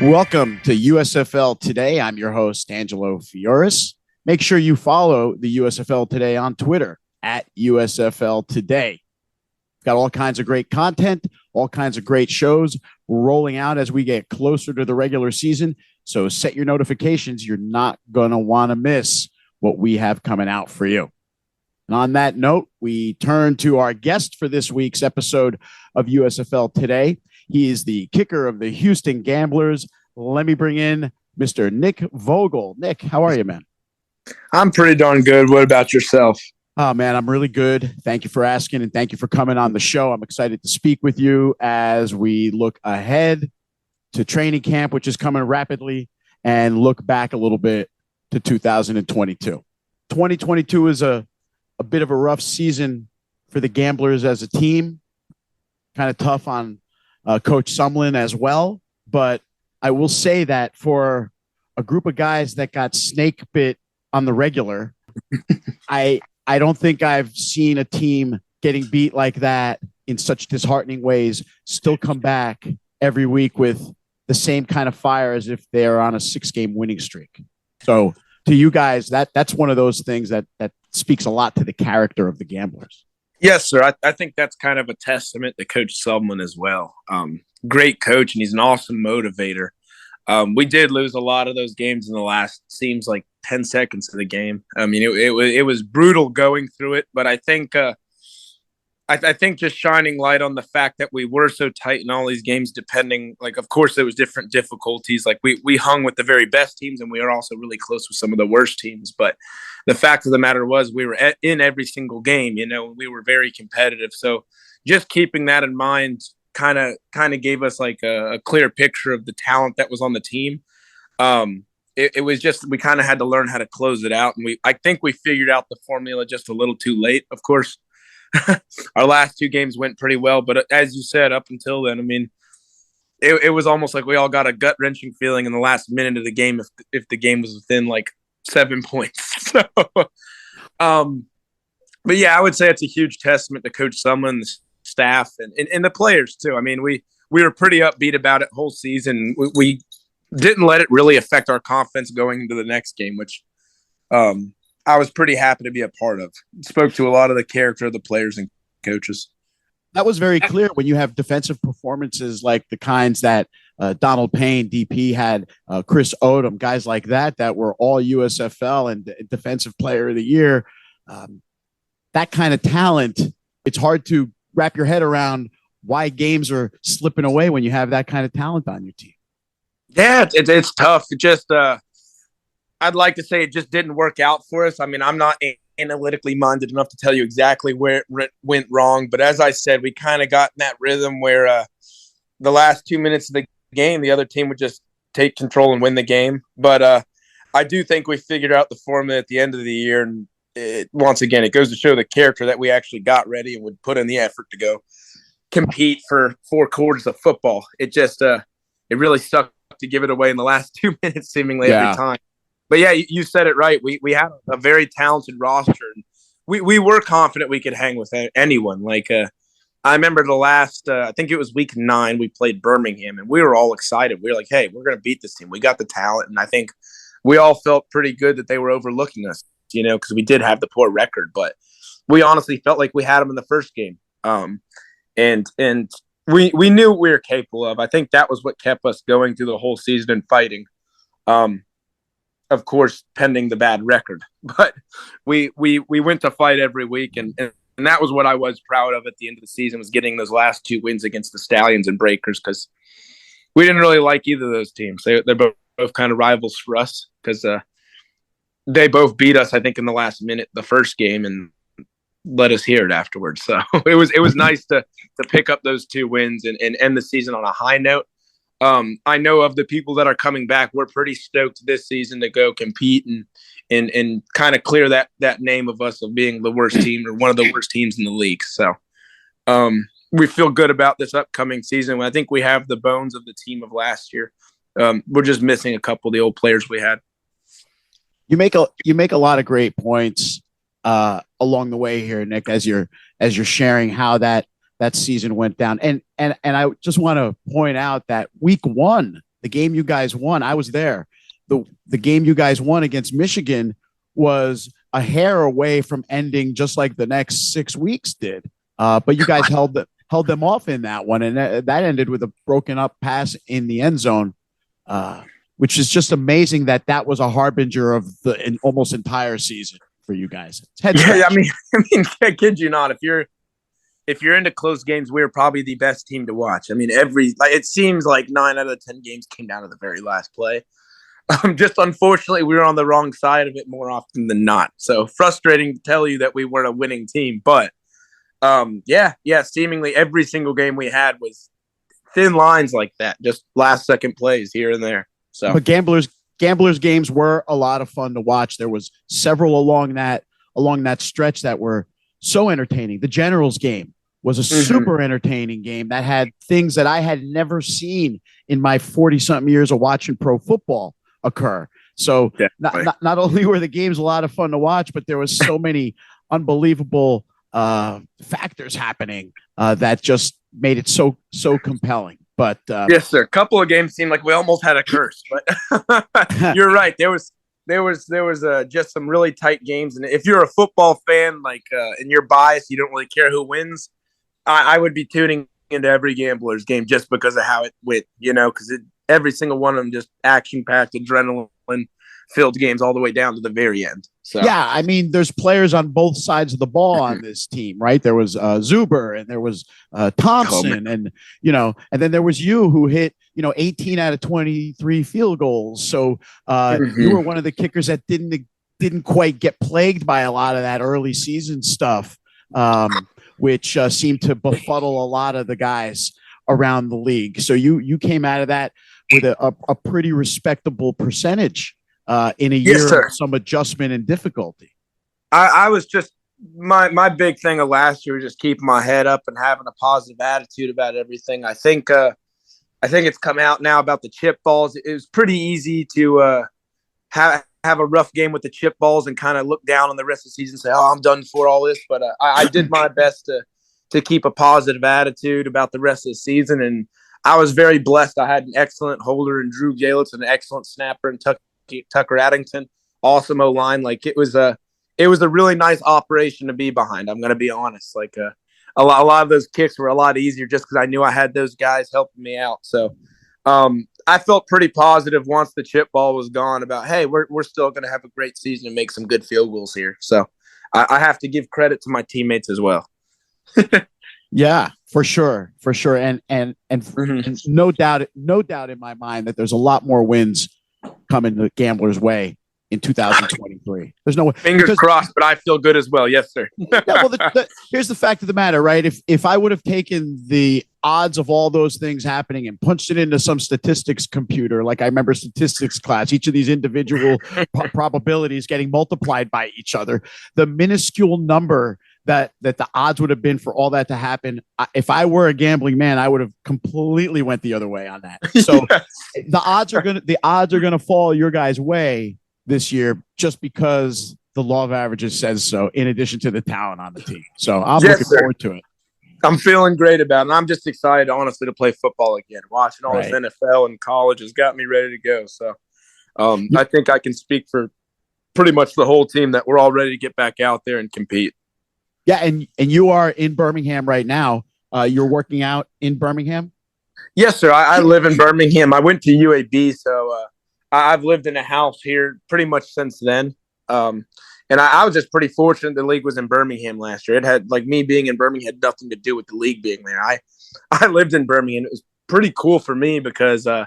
Welcome to USFL Today. I'm your host, Angelo. Make sure you follow the USFL Today on Twitter at USFL Today. Got all kinds of great content, all kinds of great shows rolling out as we get closer to the regular season. So set your notifications. You're not going to want to miss what we have coming out for you. And on that note, we turn to our guest for this week's episode of USFL Today. He is the kicker of the Houston Gamblers. Let me bring in Mr. Nick Vogel. Nick, how are you, man? I'm pretty darn good. What about yourself? Oh, man, I'm really good. Thank you for asking, and thank you for coming on the show. I'm excited to speak with you as we look ahead to training camp, which is coming rapidly, and look back a little bit to 2022. 2022 is a bit of a rough season for the Gamblers as a team. Kind of tough on Coach Sumlin as well. But I will say that for a group of guys that got snake bit on the regular, I don't think I've seen a team getting beat like that in such disheartening ways still come back every week with the same kind of fire as if they're on a 6-game winning streak. So to you guys, that's one of those things that speaks a lot to the character of the Gamblers. Yes, sir. I think that's kind of a testament to Coach Sumlin as well. Great coach, and he's an awesome motivator. We did lose a lot of those games in the last, seems like 10 seconds of the game. I mean, it was brutal going through it, but I think just shining light on the fact that we were so tight in all these games, depending, like, of course, there was different difficulties. Like, we hung with the very best teams, and we were also really close with some of the worst teams. But the fact of the matter was we were in every single game. We were very competitive. So just keeping that in mind kind of gave us like a clear picture of the talent that was on the team. It was just, we kind of had to learn how to close it out. And I think we figured out the formula just a little too late. Of course, our last 2 games went pretty well, but as you said, up until then, I mean, it was almost like we all got a gut wrenching feeling in the last minute of the game if the game was within like 7 points. So, but yeah, I would say it's a huge testament to Coach Sumlin, the staff, and the players too. I mean, we were pretty upbeat about it whole season. We didn't let it really affect our confidence going into the next game, which I was pretty happy to be a part of. It spoke to a lot of the character of the players and coaches. That was very clear when you have defensive performances like the kinds that Donald Payne, DP, had, Chris Odom, guys like that were all USFL and Defensive Player of the Year. That kind of talent, it's hard to wrap your head around why games are slipping away when you have that kind of talent on your team. Yeah, it's tough. It just I'd like to say it just didn't work out for us. I mean, I'm not analytically minded enough to tell you exactly where it went wrong. But as I said, we kind of got in that rhythm where the last 2 minutes of the game, the other team would just take control and win the game. But I do think we figured out the formula at the end of the year. And once again, it goes to show the character that we actually got ready and would put in the effort to go compete for 4 quarters of football. It just it really sucked to give it away in the last 2 minutes seemingly every time. But yeah, you said it right. We had a very talented roster. And we were confident we could hang with anyone. Like I remember the last, I think it was week 9, we played Birmingham, and we were all excited. We were like, hey, we're going to beat this team. We got the talent. And I think we all felt pretty good that they were overlooking us, because we did have the poor record. But we honestly felt like we had them in the first game. And we knew what we were capable of. I think that was what kept us going through the whole season and fighting. Of course, pending the bad record, but we went to fight every week, and that was what I was proud of at the end of the season, was getting those last 2 wins against the Stallions and Breakers, because we didn't really like either of those teams. They're both kind of rivals for us, because they both beat us, I think, in the last minute the first game and let us hear it afterwards. So it was nice to pick up those 2 wins and end the season on a high note. I know of the people that are coming back, we're pretty stoked this season to go compete and kind of clear that name of us of being the worst team or one of the worst teams in the league. So we feel good about this upcoming season. I think we have the bones of the team of last year. We're just missing a couple of the old players we had. You make a lot of great points along the way here, Nick, as you're sharing how that season went down. And I just want to point out that week 1 the game you guys won, I was there. The game you guys won against Michigan was a hair away from ending just like the next 6 weeks did. But you guys held them off in that one, and that ended with a broken up pass in the end zone, which is just amazing that was a harbinger of the almost entire season for you guys. Yeah, I mean, I kid you not. If you're into close games, we're probably the best team to watch. I mean, it seems like 9 out of 10 games came down to the very last play. Just unfortunately, we were on the wrong side of it more often than not. So frustrating to tell you that we weren't a winning team, but yeah, seemingly every single game we had was thin lines like that, just last second plays here and there. So, but gamblers games were a lot of fun to watch. There was several along that stretch that were so entertaining. The Generals game was a super entertaining game that had things that I had never seen in my 40-something years of watching pro football occur. So not only were the games a lot of fun to watch, but there was so many unbelievable factors happening that just made it so compelling. But yes, sir. A couple of games seemed like we almost had a curse, but you're right. There was just some really tight games, and if you're a football fan, and you're biased, you don't really care who wins. I would be tuning into every Gamblers game just because of how it went, because every single one of them just action-packed, adrenaline-filled games all the way down to the very end. So yeah, I mean, there's players on both sides of the ball on this team, right? There was Zuber and there was Thompson, and then there was you who hit 18 out of 23 field goals. So you were one of the kickers that didn't quite get plagued by a lot of that early season stuff, which seemed to befuddle a lot of the guys around the league. So you came out of that with a pretty respectable percentage in a year of some adjustment and difficulty. I was just my big thing of last year was just keeping my head up and having a positive attitude about everything. I think it's come out now about the chip balls. It was pretty easy to have a rough game with the chip balls and kind of look down on the rest of the season and say, "Oh, I'm done for all this." But I did my best to keep a positive attitude about the rest of the season, and I was very blessed. I had an excellent holder in Drew Galitz, an excellent snapper in Tucker Addington, awesome O-line. It was a really nice operation to be behind. I'm going to be honest. A lot of those kicks were a lot easier just because I knew I had those guys helping me out. So I felt pretty positive once the chip ball was gone about, hey, we're still going to have a great season and make some good field goals here. So I have to give credit to my teammates as well. Yeah, for sure. And no doubt in my mind that there's a lot more wins coming the Gamblers' way in 2023. There's no way. Fingers crossed, but I feel good as well. Yes, sir. Well, here's the fact of the matter, right? If I would have taken the odds of all those things happening and punched it into some statistics computer, like I remember statistics class, each of these individual probabilities getting multiplied by each other, the minuscule number that the odds would have been for all that to happen. If I were a gambling man, I would have completely went the other way on that. So the odds are gonna fall your guys' way this year just because the law of averages says so, in addition to the talent on the team. So I'm looking forward to it. I'm feeling great about it. And I'm just excited, honestly, to play football again. Watching all this NFL and college has got me ready to go. So I think I can speak for pretty much the whole team that we're all ready to get back out there and compete. Yeah, and you are in Birmingham right now. You're working out in Birmingham? Yes, sir. I live in Birmingham. I went to UAB, so I've lived in a house here pretty much since then. And I was just pretty fortunate the league was in Birmingham last year. It had, me being in Birmingham had nothing to do with the league being there. I lived in Birmingham. It was pretty cool for me because I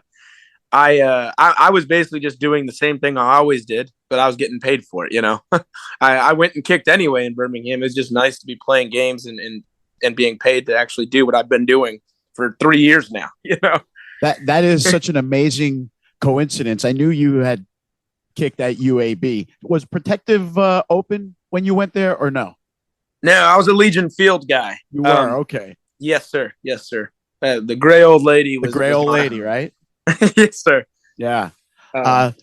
was basically just doing the same thing I always did, but I was getting paid for it, I went and kicked anyway in Birmingham. It's just nice to be playing games and being paid to actually do what I've been doing for 3 years now, That is such an amazing coincidence. I knew you had kicked at UAB. Was Protective open when you went there or no? No, I was a Legion Field guy. You were? Okay. Yes, sir. The gray old lady was right? Yes, sir. Yeah.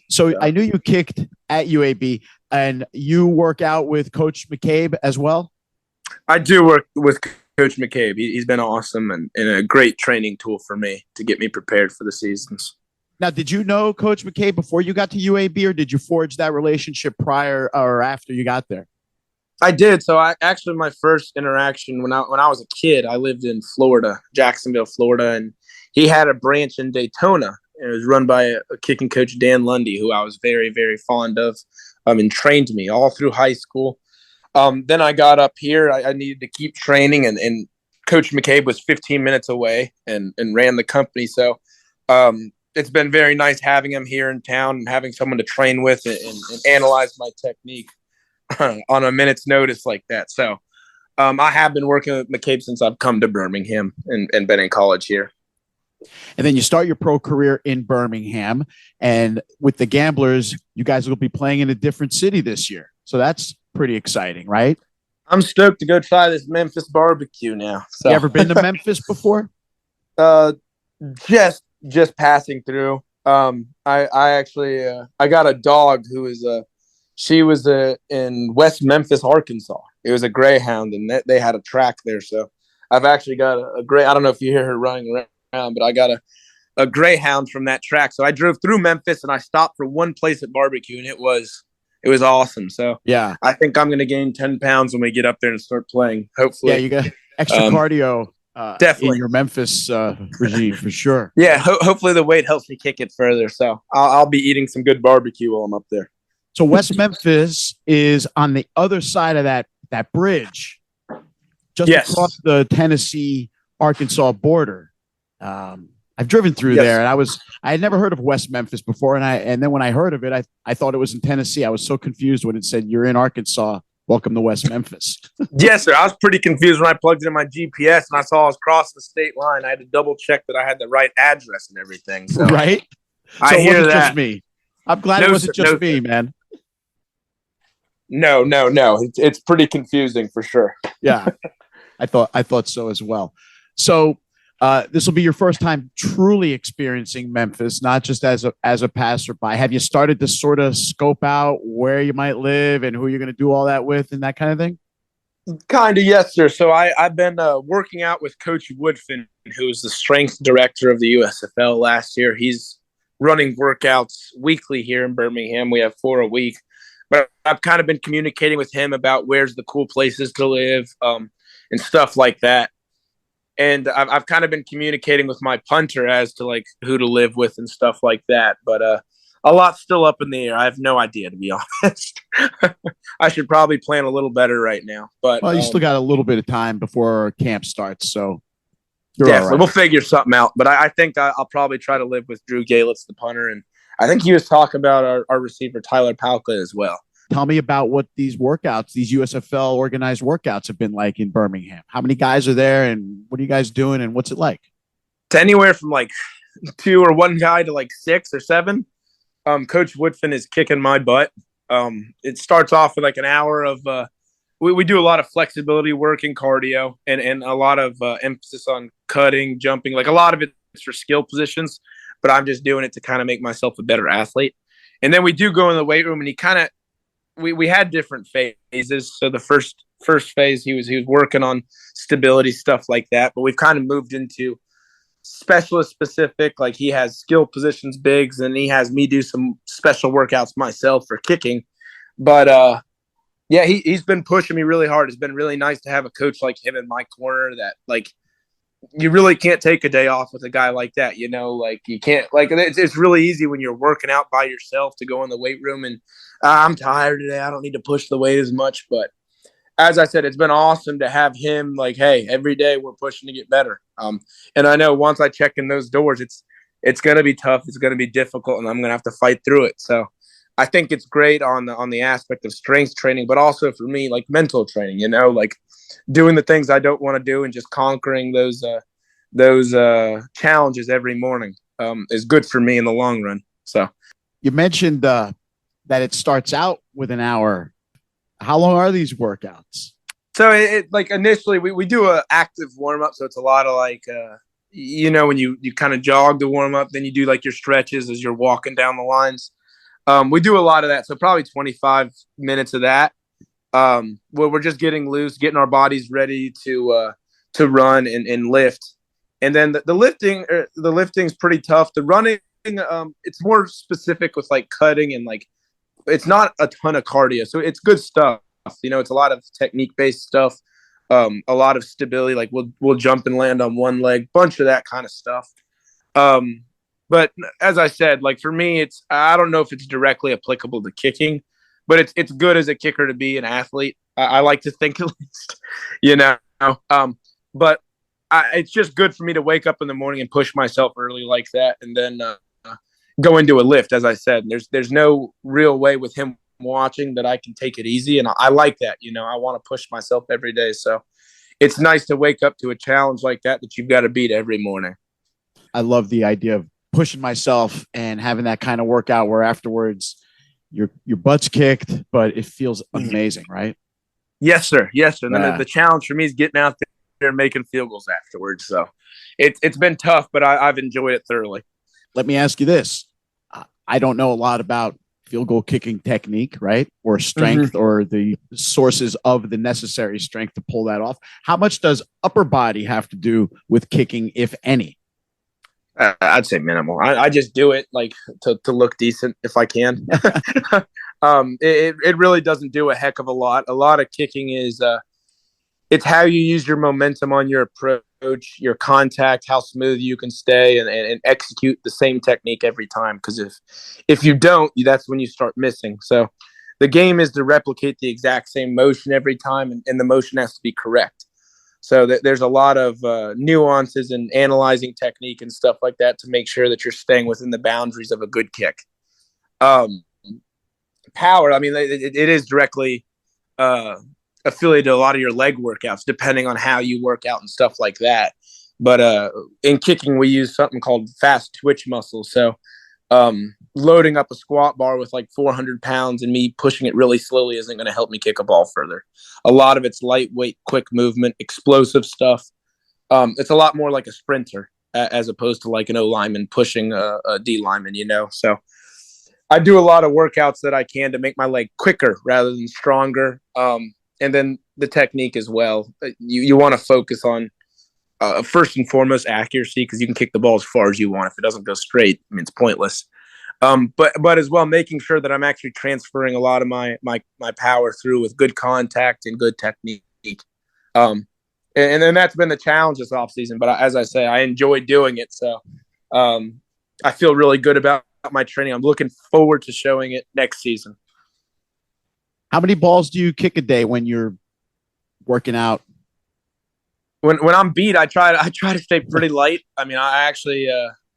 So I knew you kicked at UAB, and you work out with Coach McCabe as well? I do work with Coach McCabe. He's been awesome and a great training tool for me to get me prepared for the seasons. Now, did you know Coach McCabe before you got to UAB, or did you forge that relationship prior or after you got there? I did. So I actually, my first interaction when I was a kid, I lived in Florida, Jacksonville, Florida, and he had a branch in Daytona. It was run by a kicking coach, Dan Lundy, who I was very, very fond of, and trained me all through high school. Then I got up here. I needed to keep training, and Coach McCabe was 15 minutes away and ran the company. So it's been very nice having him here in town and having someone to train with and analyze my technique on a minute's notice like that. So I have been working with McCabe since I've come to Birmingham and been in college here. And then you start your pro career in Birmingham. And with the Gamblers, you guys will be playing in a different city this year. So that's pretty exciting, right? I'm stoked to go try this Memphis barbecue now. So. You ever been to Memphis before? Just passing through. I actually I got a dog who is she was in West Memphis, Arkansas. It was a greyhound, and they had a track there. So I've actually got a gray. I don't know if you hear her running around, but I got a greyhound from that track. So I drove through Memphis, and I stopped for one place at barbecue, and it was awesome. So yeah, I think I'm going to gain 10 pounds when we get up there and start playing. Hopefully, yeah, you got extra cardio. Definitely in your Memphis regime for sure. Yeah, hopefully the weight helps me kick it further. So I'll be eating some good barbecue while I'm up there. So West Memphis is on the other side of that bridge, just across the Tennessee-Arkansas border. I've driven through there, and I had never heard of West Memphis before, and then when I heard of it, I thought it was in Tennessee. I was so confused when it said you're in Arkansas. Welcome to West Memphis. Yes, sir. I was pretty confused when I plugged it in my GPS and I saw I was crossing the state line. I had to double check that I had the right address and everything. So. Right? I so hear it wasn't that. just me. I'm glad it wasn't just me, man. No. It's pretty confusing for sure. Yeah, I thought so as well. So this will be your first time truly experiencing Memphis, not just as a passerby. Have you started to sort of scope out where you might live and who you're going to do all that with and that kind of thing? Kind of, yes, sir. So I've been working out with Coach Woodfin, who's the strength director of the USFL last year. He's running workouts weekly here in Birmingham. We have 4 a week. But I've kind of been communicating with him about where's the cool places to live and stuff like that. And I've kind of been communicating with my punter as to like who to live with and stuff like that. But a lot's still up in the air. I have no idea, to be honest. I should probably plan a little better right now. But well, you still got a little bit of time before camp starts, so definitely all right. We'll figure something out. But I think I'll probably try to live with Drew Galitz, the punter, and I think he was talking about our receiver Tyler Palka as well. Tell me about what these USFL organized workouts have been like in Birmingham. How many guys are there and what are you guys doing and what's it like? It's anywhere from like 2 or 1 guy to like 6 or 7. Coach Woodfin is kicking my butt. It starts off with like an hour of we do a lot of flexibility work and cardio and a lot of emphasis on cutting, jumping, like a lot of it's for skill positions, but I'm just doing it to kind of make myself a better athlete. And then we do go in the weight room and he kind of we had different phases. So the first phase, he was working on stability, stuff like that. But we've kind of moved into specialist specific. Like he has skill positions, bigs, and he has me do some special workouts myself for kicking. But yeah, he's been pushing me really hard. It's been really nice to have a coach like him in my corner that like you really can't take a day off with a guy like that, you know, like you can't, like it's really easy when you're working out by yourself to go in the weight room and I'm tired today. I don't need to push the weight as much. But as I said, it's been awesome to have him like, hey, every day we're pushing to get better. And I know once I check in those doors, it's going to be tough. It's going to be difficult and I'm going to have to fight through it. So I think it's great on the aspect of strength training, but also for me, like mental training, you know, like doing the things I don't want to do and just conquering those challenges every morning is good for me in the long run. So you mentioned that it starts out with an hour. How long are these workouts? So it like initially we do an active warm up. So it's a lot of like, you know, when you kind of jog to warm up, then you do like your stretches as you're walking down the lines. We do a lot of that. So probably 25 minutes of that. Where we're just getting loose, getting our bodies ready to run and lift. And then the lifting's pretty tough. The running it's more specific with like cutting and like it's not a ton of cardio, so it's good stuff. It's a lot of technique based stuff, a lot of stability. Like we'll jump and land on one leg, bunch of that kind of stuff. But as I said, like for me, I don't know if it's directly applicable to kicking, but it's good as a kicker to be an athlete. I like to think at least, but it's just good for me to wake up in the morning and push myself early like that, and then go into a lift. As I said, there's no real way with him watching that I can take it easy, and I like that. I want to push myself every day, so it's nice to wake up to a challenge like that you've got to beat every morning. I love the idea of pushing myself and having that kind of workout where afterwards your butt's kicked, but it feels amazing, right? Yes, sir. Yes, sir. And then the challenge for me is getting out there and making field goals afterwards. So it's been tough, but I've enjoyed it thoroughly. Let me ask you this. I don't know a lot about field goal kicking technique, right? Or strength or the sources of the necessary strength to pull that off. How much does upper body have to do with kicking, if any? I'd say minimal. I just do it like to look decent if I can. It really doesn't do a heck of a lot. A lot of kicking is it's how you use your momentum on your approach, your contact, how smooth you can stay and execute the same technique every time. Because if you don't, that's when you start missing. So the game is to replicate the exact same motion every time, and the motion has to be correct. So there's a lot of nuances and analyzing technique and stuff like that to make sure that you're staying within the boundaries of a good kick. Power, I mean, it is directly affiliated to a lot of your leg workouts, depending on how you work out and stuff like that. But in kicking, we use something called fast twitch muscles. So loading up a squat bar with like 400 pounds and me pushing it really slowly isn't going to help me kick a ball further. A lot of it's lightweight, quick movement, explosive stuff. It's a lot more like a sprinter as opposed to like an O lineman pushing a D lineman, So I do a lot of workouts that I can to make my leg quicker rather than stronger. And then the technique as well. You want to focus on first and foremost accuracy, because you can kick the ball as far as you want. If it doesn't go straight, I mean, it's pointless. But as well, making sure that I'm actually transferring a lot of my power through with good contact and good technique. And then that's been the challenge this offseason. But as I say, I enjoy doing it. So I feel really good about my training. I'm looking forward to showing it next season. How many balls do you kick a day when you're working out? When I'm beat, I try to stay pretty light. I mean, I actually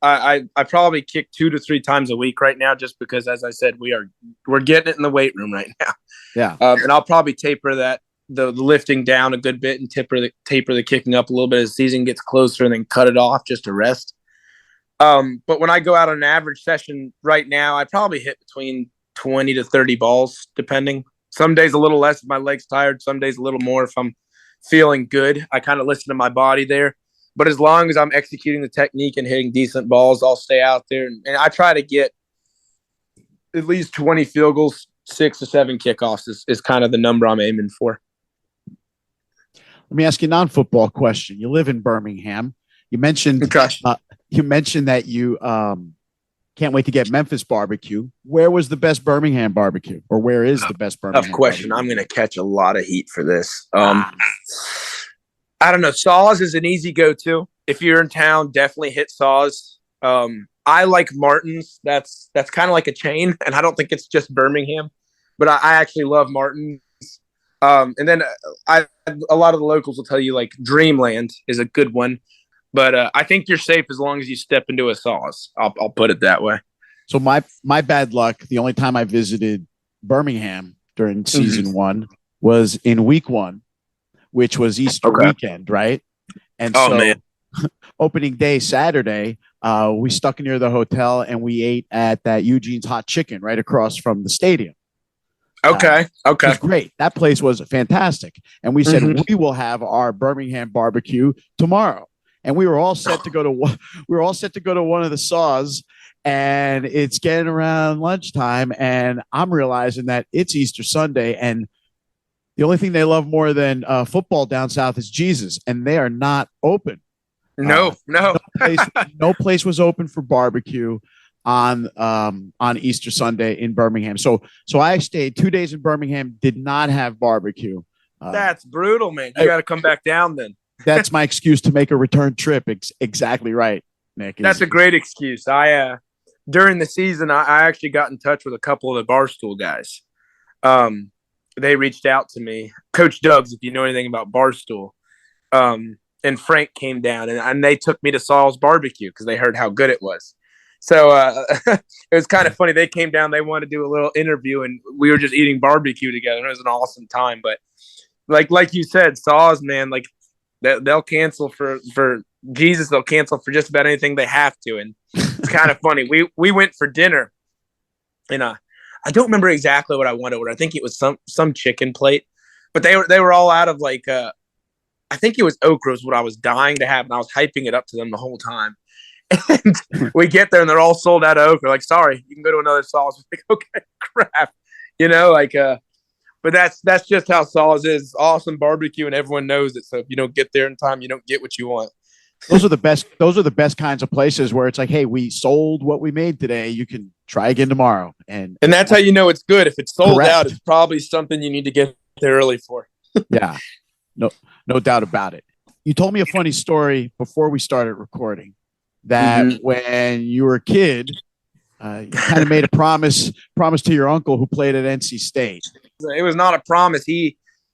I probably kick 2 to 3 times a week right now, just because, as I said, we're getting it in the weight room right now. Yeah. And I'll probably taper the lifting down a good bit and taper the kicking up a little bit as the season gets closer, and then cut it off just to rest. But when I go out on an average session right now, I probably hit between 20 to 30 balls, depending. Some days a little less if my leg's tired. Some days a little more if I'm feeling good. I kind of listen to my body there. But as long as I'm executing the technique and hitting decent balls, I'll stay out there. And I try to get at least 20 field goals, 6 to 7 kickoffs is kind of the number I'm aiming for. Let me ask you a non-football question. You live in Birmingham. You mentioned that you can't wait to get Memphis barbecue. Where was the best Birmingham barbecue, or where is the best Birmingham? Tough question. Barbecue? I'm going to catch a lot of heat for this. I don't know. Saws is an easy go-to. If you're in town, definitely hit Saws. I like Martin's. That's kind of like a chain, and I don't think it's just Birmingham, but I actually love Martin's. And then a lot of the locals will tell you like Dreamland is a good one, but I think you're safe as long as you step into a Saws. I'll put it that way. So my bad luck, the only time I visited Birmingham during season 1 was in week 1, which was Easter weekend, right? And opening day Saturday, we stuck near the hotel and we ate at that Eugene's Hot Chicken right across from the stadium. Okay. It was great. That place was fantastic. And we said, we will have our Birmingham barbecue tomorrow. And we were all set to go to one of the Saws, and it's getting around lunchtime, and I'm realizing that it's Easter Sunday, and the only thing they love more than football down south is Jesus, and they are not open. No. No place was open for barbecue. on Easter Sunday in Birmingham. So I stayed 2 days in Birmingham, did not have barbecue. That's brutal, man. You got to come back down then. That's my excuse to make a return trip. Exactly right, Nick. That's a great excuse. During the season, I actually got in touch with a couple of the Barstool guys. They reached out to me. Coach Doug's, if you know anything about Barstool. And Frank came down, and they took me to Saul's barbecue because they heard how good it was. So it was kind of funny. They came down. They wanted to do a little interview, and we were just eating barbecue together. It was an awesome time. But like you said, Saul's, man, like they'll cancel for Jesus. They'll cancel for just about anything they have to. And it's kind of funny. We went for dinner, and I don't remember exactly what I wanted. I think it was some chicken plate, but they were all out of like I think it was okra is what I was dying to have, and I was hyping it up to them the whole time. And we get there, and they're all sold out of okra. Like, sorry, you can go to another Saul's. Like, okay, crap, But that's just how Saul's is. Awesome barbecue, and everyone knows it. So if you don't get there in time, you don't get what you want. Those are the best. Those are the best kinds of places where it's like, hey, we sold what we made today. You can try again tomorrow, and that's how you know it's good. If it's sold out, it's probably something you need to get there early for. Yeah, no doubt about it. You told me a funny story before we started recording that when you were a kid, you kind of made a promise to your uncle who played at NC State. It was not a promise. He's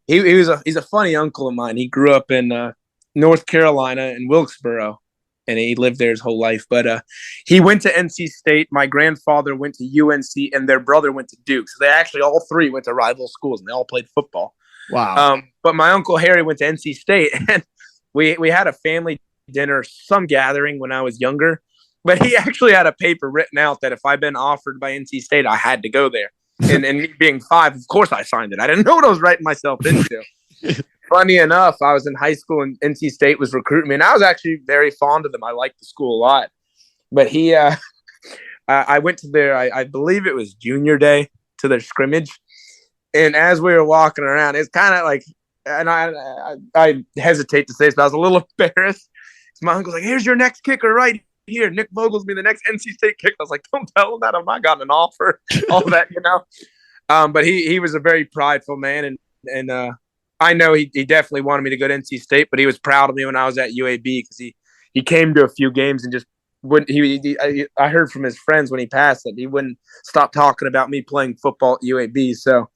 a funny uncle of mine. He grew up in North Carolina in Wilkesboro, and he lived there his whole life. But he went to NC State. My grandfather went to UNC, and their brother went to Duke. So they actually all three went to rival schools, and they all played football. Wow. But my uncle Harry went to NC State, and we had a family dinner, some gathering when I was younger. But he actually had a paper written out that if I'd been offered by NC State, I had to go there. And me being 5, of course I signed it. I didn't know what I was writing myself into. Funny enough, I was in high school and NC State was recruiting me, and I was actually very fond of them. I liked the school a lot. But I went to their, I believe it was junior day, to their scrimmage. And as we were walking around, it's kind of like, and I hesitate to say this, but I was a little embarrassed. My uncle's like, here's your next kicker right here. Nick Vogel's be the next NC State kicker. I was like, don't tell him that. I've not gotten an offer. All that, But he was a very prideful man, and I know he definitely wanted me to go to NC State, but he was proud of me when I was at UAB because he came to a few games and just wouldn't. I heard from his friends when he passed that he wouldn't stop talking about me playing football at UAB. So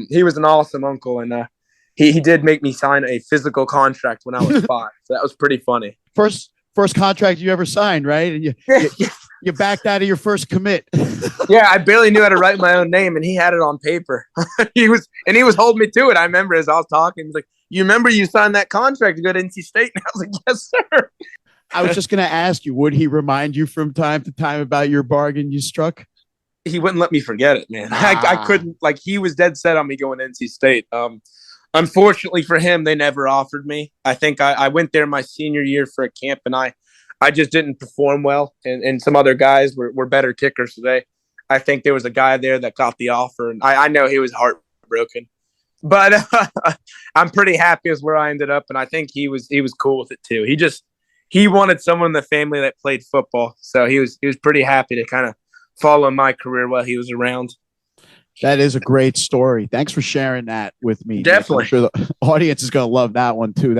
he was an awesome uncle, and he did make me sign a physical contract when I was 5. So that was pretty funny. First contract you ever signed, right? And you backed out of your first commit. Yeah, I barely knew how to write my own name, and he had it on paper. He was holding me to it. I remember as I was talking, he's like, "You remember you signed that contract to go to NC State?" And I was like, "Yes, sir." I was just going to ask you, would he remind you from time to time about your bargain you struck? He wouldn't let me forget it, man. I couldn't. Like, he was dead set on me going to NC State. Unfortunately for him, they never offered me. I think I went there my senior year for a camp, and I just didn't perform well. And some other guys were better kickers today. I think there was a guy there that got the offer, and I know he was heartbroken. But I'm pretty happy with where I ended up, and I think he was cool with it too. He wanted someone in the family that played football, so he was pretty happy to kind of follow my career while he was around. That is a great story. Thanks for sharing that with me. Definitely. I'm sure the audience is going to love that one too.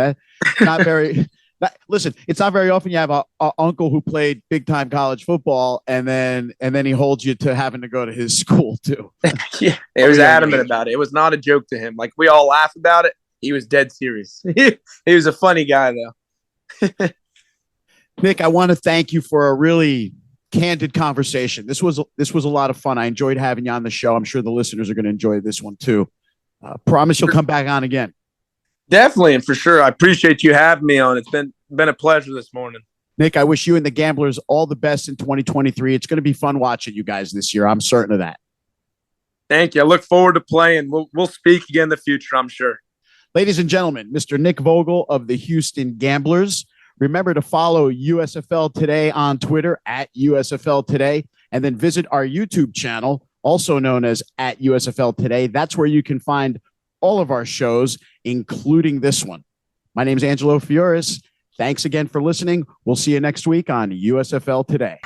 Listen, it's not very often you have a uncle who played big time college football and then he holds you to having to go to his school too. Yeah, he was adamant about it. It was not a joke to him. Like, we all laugh about it. He was dead serious. He was a funny guy though. Nick, I want to thank you for a really candid conversation. This was a lot of fun. I enjoyed having you on the show. I'm sure the listeners are going to enjoy this one too. Promise you'll come back on again. Definitely, and for sure. I appreciate you having me on. It's been a pleasure this morning. Nick, I wish you and the Gamblers all the best in 2023. It's going to be fun watching you guys this year. I'm certain of that. Thank you. I look forward to playing. We'll speak again in the future, I'm sure. Ladies and gentlemen, Mr. Nick Vogel of the Houston Gamblers. Remember to follow USFL Today on Twitter at USFL Today, and then visit our YouTube channel, also known as at USFL Today. That's where you can find all of our shows, including this one. My name is Angelo Fioris. Thanks again for listening. We'll see you next week on USFL Today.